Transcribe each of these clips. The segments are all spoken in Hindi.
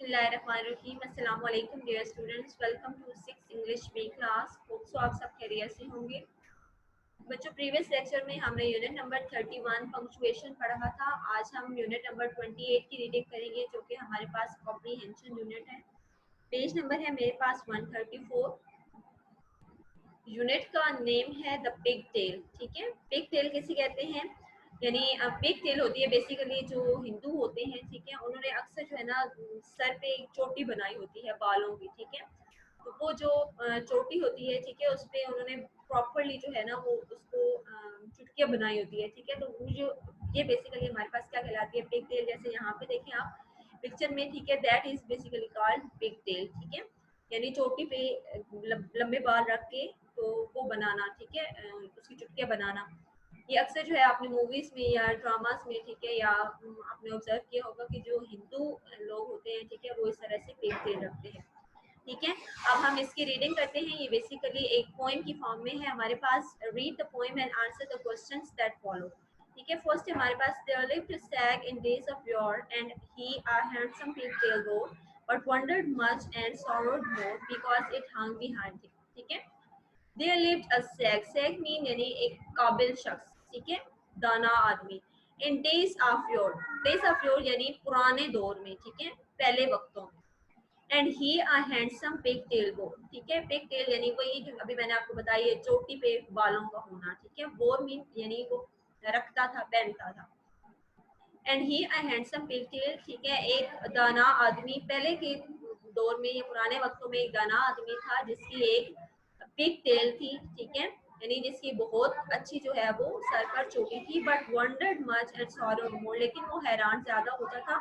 बिस्मिल्लाहिर्रहमानिर्रहीम। अस्सलाम वालेकुम dear students, welcome to 6 English B class. Hope so आप सब खैरियत से होंगे। बच्चों, प्रीवियस लेक्चर में हमने यूनिट नंबर 31 पंक्चुएशन पढ़ा था। आज हम यूनिट नंबर 28 की रीडिंग करेंगे, जो कि हमारे पास कॉम्प्रीहेंशन यूनिट है। पेज नंबर है मेरे पास 134। यूनिट का नेम है द पिग टेल। ठीक है, पिग टेल किसे कहते हैं? यानी पिग टेल होती है बेसिकली जो हिंदू होते हैं, ठीक है, उन्होंने अक्सर जो है ना सर पे एक चोटी बनाई होती है बालों की। ठीक है, तो वो जो चोटी होती है, ठीक है, उस पे उन्होंने प्रॉपरली जो है ना वो उसको चुटकियाँ बनाई होती है। ठीक है, तो वो जो ये बेसिकली हमारे पास क्या कहलाती है? Pig tail. जैसे यहाँ पे देखें आप पिक्चर में, ठीक है, that is basically called pig tail. ठीक है, यानी चोटी पे लंबे बाल रख के तो वो बनाना, ठीक है, उसकी चुटकियाँ बनाना। ये अक्सर जो है आपने मूवीज में या ड्रामास में, ठीक है, या आपने ऑब्जर्व किया होगा कि जो हिंदू लोग होते हैं, ठीक है, वो इस तरह से पिग टेल रखते हैं। ठीक है, अब हम इसकी रीडिंग करते हैं। ये बेसिकली एक पोएम की फॉर्म में है हमारे पास। Read the poem and answer the questions that follow. ठीक है, फर्स्ट हमारे पास there lived a stag in days of yore and he a handsome pigtail wore but wondered much and sorrowed more because it hung behind him. ठीक है, there lived a stag, stag mean यानी एक काबिल शख्स, ठीक है, दाना आदमी। In days of yore, days of yore यानी पुराने दौर में, ठीक है, पहले वक्तों में। And he a handsome pig tell bore. ठीक है, पिग टेल यानी वही जो अभी मैंने आपको बताई है, चोटी पे बालों का होना। ठीक है, बोर मीन यानी वो रखता था, पहनता था। And he a handsome pig tail, ठीक है, एक दाना आदमी। पहले के दौर में या पुराने वक्तों में एक दाना आदमी था जिसकी एक पिग टेल थी। ठीक है, यानी जिसकी बहुत अच्छी जो है वो सर पर चोटी थी। बट वंडर्ड मच एंड सॉरोड मोर, लेकिन वो हैरान ज्यादा होता था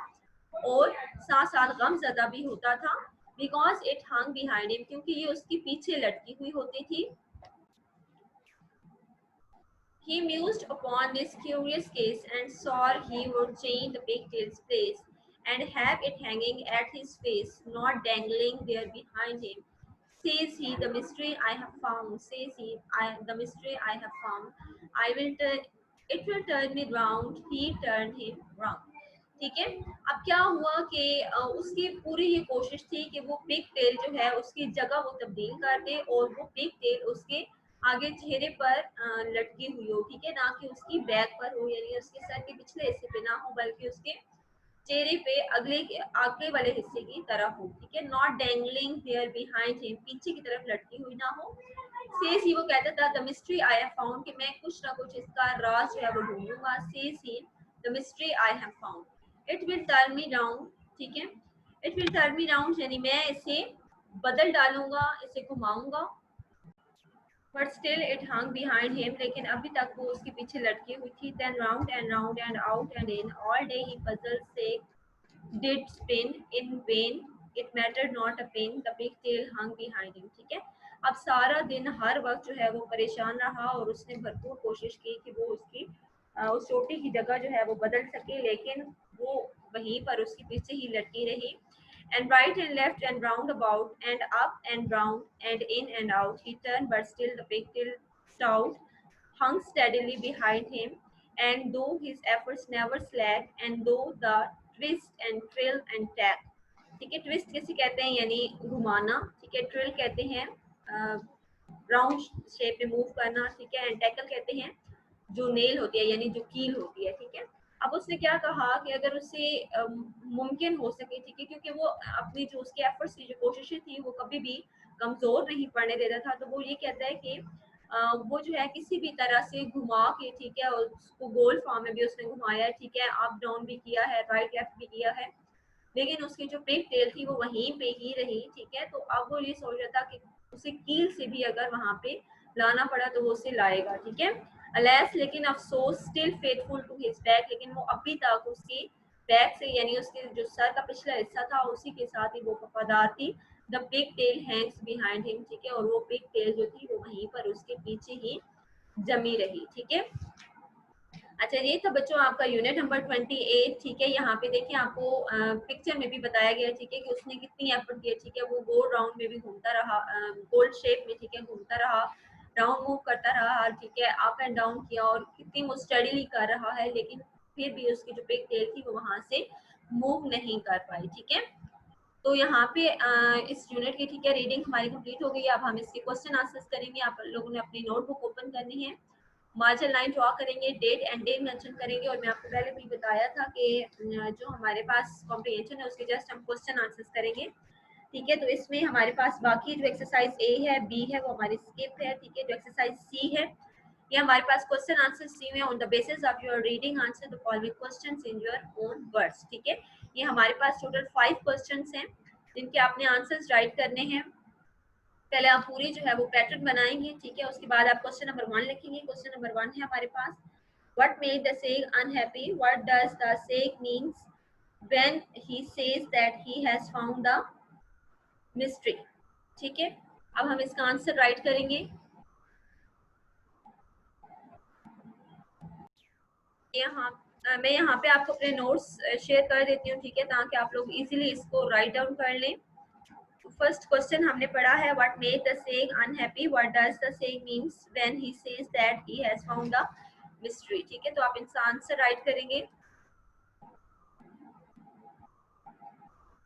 और साथ साथ गम ज्यादा भी होता था। Because it hung behind him, क्योंकि ये उसके पीछे लटकी हुई होती थी। He mused upon this curious case and saw he would change the pigtail's place and have it hanging at his face, not dangling there behind him. Says he, the mystery I have found. Says he, the mystery I have found. I will turn, it will turn me round. He turned him round. ठीक है, अब क्या हुआ कि उसकी पूरी ये कोशिश थी कि वो पिग टेल जो है उसकी जगह वो तब्दील कर दे और वो पिग टेल उसके आगे चेहरे पर लटकी हुई हो। ठीक है, ना कि उसकी बैक पर हो, यानी उसके सर के पिछले हिस्से पे ना हो, बल्कि उसके चेहरे पे आगे वाले हिस्से की तरफ हो। ठीक है, not dangling there behind him, पीछे की तरफ लटकी हुई ना हो। सेज ही, वो कहता था, the mystery I have found, कि मैं कुछ ना कुछ इसका राज जो है वो ढूंढूंगा। Says he, the mystery I have found. It will turn me round. ठीक है, it will turn me round यानी मैं इसे बदल डालूंगा, इसे घुमाऊंगा। But still it hung behind him, लेकिन अभी तक वो उसके पीछे लटकी हुई थी। Then round and out and in all day he puzzle sage did spin in vain, it mattered not a pin, the big tail hung behind him. ठीक है, अब सारा दिन हर वक्त जो है वो परेशान रहा और उसने भरपूर कोशिश की कि वो उसकी उस चोटी की जगह जो है वो बदल सके, लेकिन वो वहीं पर उसके पीछे ही लटकी रही। And right and left and round about and up and round and in and out he turned, but still the pigtail stout hung steadily behind him, and though his efforts never slacked, and though the twist and trill and tack, ठीक है, ट्विस्ट किसे कहते हैं यानी घुमाना, ठीक है, ट्रिल कहते हैं राउंड शेप में मूव करना, ठीक है, एंड टैकल कहते हैं जो नेल होती है यानी जो कील होती है। ठीक है, अब उसने क्या कहा कि अगर उसे मुमकिन हो सके, ठीक है, क्योंकि वो अपनी जो उसके एफर्ट्स थी, जो कोशिशें थी, वो कभी भी कमजोर नहीं पड़ने देता था। तो वो ये कहता है कि वो जो है किसी भी तरह से घुमा के, ठीक है, और उसको गोल फॉर्म में भी उसने घुमाया है, ठीक है, अप डाउन भी किया है, राइट लेफ्ट भी किया है, लेकिन उसकी जो पिग टेल थी वो वहीं पे ही रही। ठीक है, तो अब वो ये सोच रहा था कि उसे कील से भी अगर वहां पे लाना पड़ा तो वो उसे लाएगा। ठीक है, अलेस, लेकिन अफसोस, still faithful to his back, लेकिन वो अभी तक उसकी बैक से यानी उसके जो सर का पिछला हिस्सा था उसी के साथ ही वो वफादार थी। The pig tail hangs behind him, ठीक है, और वो पिग टेल जो थी वो वहीं पर उसके पीछे ही जमी रही। ठीक है, अच्छा, ये था बच्चों आपका यूनिट नंबर 28। ठीक है, यहाँ पे देखिए आपको पिक्चर में भी बताया गया, ठीक है, कि उसने कितनी एफर्ट किया। ठीक है, वो गोल राउंड में भी घूमता रहा, गोल्ड शेप में, ठीक है, घूमता रहा, राउंड मूव करता रहा, ठीक है, अप एंड डाउन किया, और कितनी वो स्टडीली कर रहा है, लेकिन फिर भी उसकी जो पिग टेल थी वो वहां से मूव नहीं कर पाई। ठीक है, तो यहाँ पे इस यूनिट की ठीक है रीडिंग हमारी कंप्लीट हो गई है। अब हम इसके क्वेश्चन आंसर्स करेंगे। आप लोगों ने अपनी नोटबुक ओपन करनी है, मार्जिन लाइन ड्रॉ करेंगे, डेट एंड डे मेंशन करेंगे। और मैं आपको पहले भी बताया था कि जो हमारे पास कॉम्प्रिहेंशन है उसके जस्ट हम क्वेश्चन आंसर्स करेंगे। ठीक है, तो इसमें हमारे पास बाकी जो एक्सरसाइज ए है, बी है, वो हमारी स्किप है। ठीक है, जो एक्सरसाइज सी है ये हमारे पास क्वेश्चन आंसर सी में on the basis of your reading answer the following questions in your own words. ठीक है, ये हमारे पास टोटल 5 क्वेश्चंस हैं जिनके आपने आंसर्स राइट करने हैं। पहले आप पूरी जो है वो पैटर्न बनाएंगे। ठीक है, उसके बाद आप क्वेश्चन नंबर 1 लिखेंगे। क्वेश्चन नंबर 1 है हमारे पास, what made the sage unhappy, what does the sage means when he says that he has found the mystery. ठीक है, अब हम इसका आंसर राइट करेंगे। यहाँ मैं यहाँ पे आपको अपने नोट्स शेयर कर देती हूँ। ठीक है, ताकि आप लोग इजीली इसको राइट डाउन कर लें। फर्स्ट क्वेश्चन हमने पढ़ा है, what made the saying unhappy, what does the saying means when he says that he has found the mystery. ठीक है, तो आप इसका आंसर राइट करेंगे।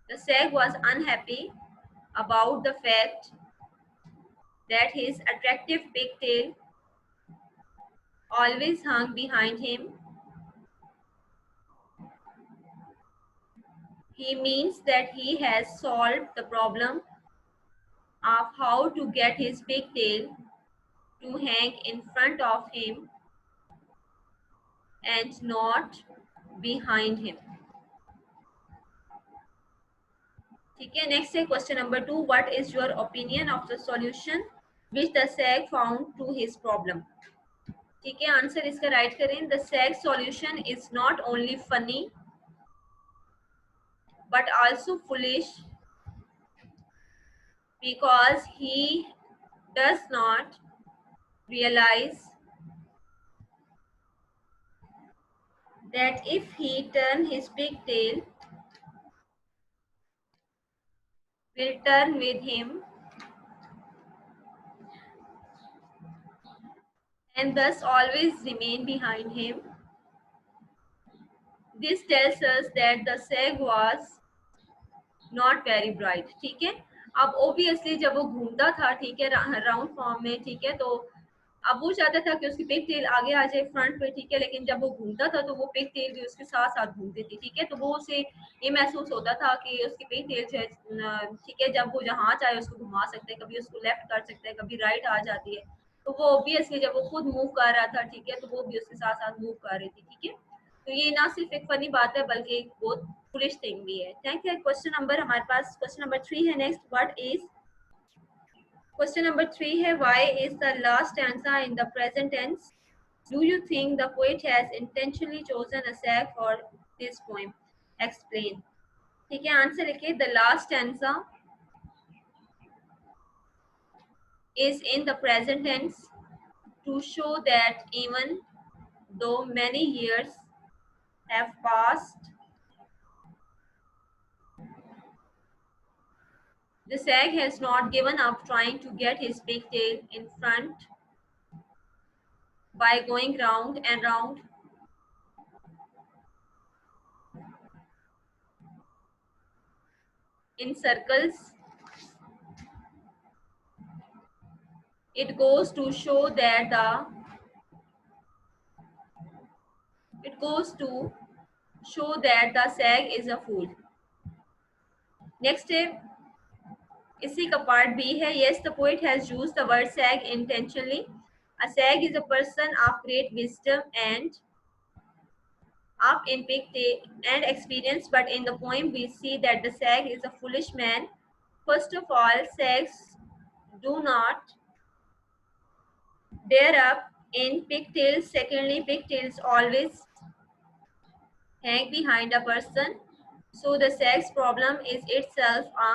The sag was unhappy about the fact that his attractive pigtail always hung behind him. He means that he has solved the problem of how to get his pigtail to hang in front of him and not behind him. ठीक है, नेक्स्ट है question number 2, what is your opinion of the solution which the sage found to his problem. ठीक है, आंसर इसका राइट करें। The sage solution is not only funny but also foolish because he does not realize that if he turn his pigtail will turn with him and thus always remain behind him. This tells us that the sag was not very bright. ठीक है, अब obviously जब वो घूमता था, ठीक है, राउंड फॉर्म में, ठीक है, तो अब वो चाहता था कि उसकी पिग टेल आगे आ जाए फ्रंट पे। ठीक है, लेकिन जब वो घूमता था तो वो पिग टेल भी उसके साथ साथ घूमती थी। ठीक है, तो वो उसे ये महसूस होता था कि उसकी पिग टेल जो है, ठीक है, जब वो जहाँ चाहे उसको घुमा सकते हैं, कभी उसको लेफ्ट कर सकते हैं, कभी राइट आ जाती है। तो वो ऑब्वियसली जब वो खुद मूव कर रहा था, ठीक है, तो वो भी उसके साथ साथ मूव कर रही थी। ठीक है, तो ये ना सिर्फ एक फनी बात है बल्कि एक बहुत फुलिश थिंग भी है। Thank you. क्वेश्चन नंबर हमारे पास क्वेश्चन नंबर 3 है next, what is question number 3 है, why is the last stanza in the present tense. Do you think the poet has intentionally chosen a sage for this poem, explain. ठीक है, आंसर लिखिए। The last stanza is in the present tense to show that even though many years have passed, the sag has not given up trying to get his pigtail in front by going round and round in circles. It goes to show that the sag is a fool. Next है, इसी का पार्ट बी है, yes the poet has used the word sag intentionally. A sag is a person of great wisdom and up in pigtail and experience, but in the poem we see that the sag is a foolish man. First of all, sags do not bear up in pigtails. Secondly, pigtails always hang behind a person, so the sag's problem is itself a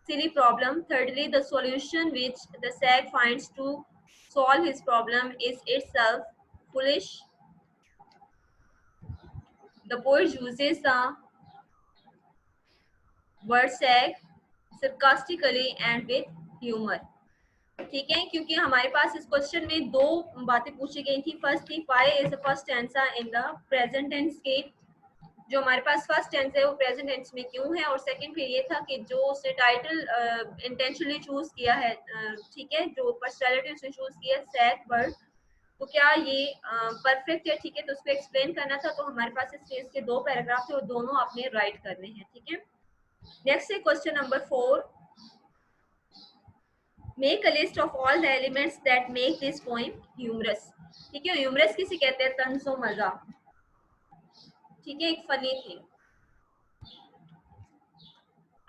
silly problem. Thirdly, the solution which the sag finds to solve his problem is itself foolish. The poet uses the word sag sarcastically and with humor. ठीक है, क्योंकि हमारे पास इस क्वेश्चन में दो बातें पूछी गई थी। फर्स्ट थी, why is the first answer in the present tense के जो हमारे पास फर्स्ट टेंस है वो प्रेजेंट टेंस में क्यों है, और सेकंड फिर ये था कि जो उसने टाइटल इंटेंशनली चूज किया है, ठीक है, जो पर्सनैलिटी उसने चूज किया सैक वर्ड, तो क्या ये परफेक्ट है, ठीक है, तो उसको एक्सप्लेन करना था। तो हमारे पास इस केस के 2 पैराग्राफ थे और दोनों आपने राइट करने हैं, ठीक है। नेक्स्ट है question number 4, make a list of all the elements that make this poem humorous. ठीक है, ह्यूमरस किसे कहते हैं, तंजो मजा, ठीक है, एक फनी थिंग।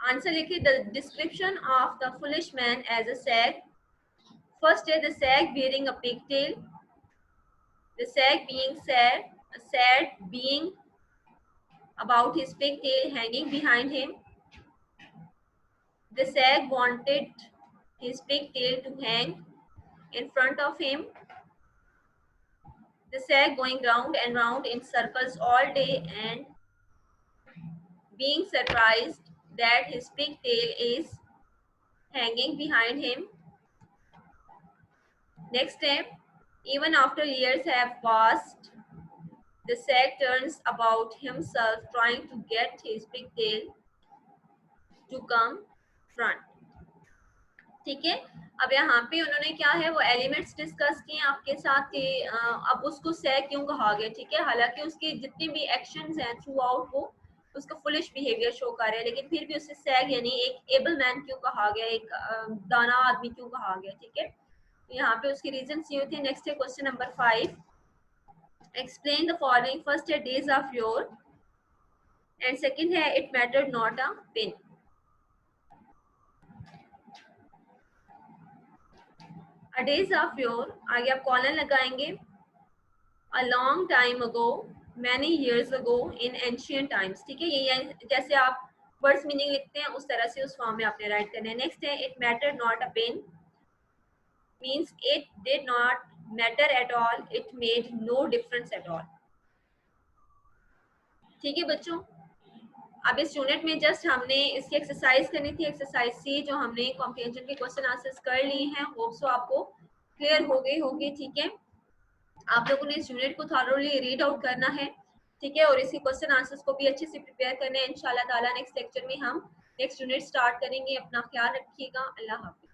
आंसर लिखिए, the description of the foolish man as a sage. First है the sage wearing a pigtail, the sag being sad, a sad being about his pigtail hanging behind him. The sag wanted his pigtail to hang in front of him. The sag going round and round in circles all day and being surprised that his pigtail is hanging behind him. Next step, even after years have passed, the sag turns about himself trying to get his pigtail to come front. ठीक है, अब यहाँ पे उन्होंने क्या है वो एलिमेंट्स डिस्कस किए आपके साथ कि अब उसको सैग क्यों कहा गया, ठीक है, हालांकि उसके जितने भी एक्शंस हैं थ्रू आउट वो उसका फुलिश बिहेवियर शो कर रहे हैं, लेकिन फिर भी उसे सैग यानी एक एबल मैन क्यों कहा गया, एक दाना आदमी क्यों कहा गया, ठीक है, तो यहाँ पे उसके रीजन ये होते हैं। नेक्स्ट है question number 5, explain the following. First है days of yore and second है it mattered not a pin. A days of yore, आगे आप कॉलन लगाएंगे, a long time ago, many years ago, in ancient times, ठीक है, ये जैसे आप वर्ड्स मीनिंग लिखते हैं उस तरह से उस फॉर्म में आपने राइट करना है। नेक्स्ट है it matter not a pin, means it did not matter at all, it made no difference at all. ठीक है बच्चों, अब इस यूनिट में जस्ट हमने इसकी एक्सरसाइज करनी थी। एक्सरसाइज सी जो हमने कॉम्प्रिहेंशन के क्वेश्चन आंसर्स कर लिए हैं, होप सो आपको क्लियर हो गई होगी, ठीक है। आप लोगों ने इस यूनिट को थॉरोली रीड आउट करना है, ठीक है, और इसके क्वेश्चन आंसर्स को भी अच्छे से प्रिपेयर करना है। इंशाल्लाह ताला नेक्स्ट लेक्चर में हम नेक्स्ट यूनिट स्टार्ट करेंगे। अपना ख्याल रखिएगा, अल्लाह हाफिज।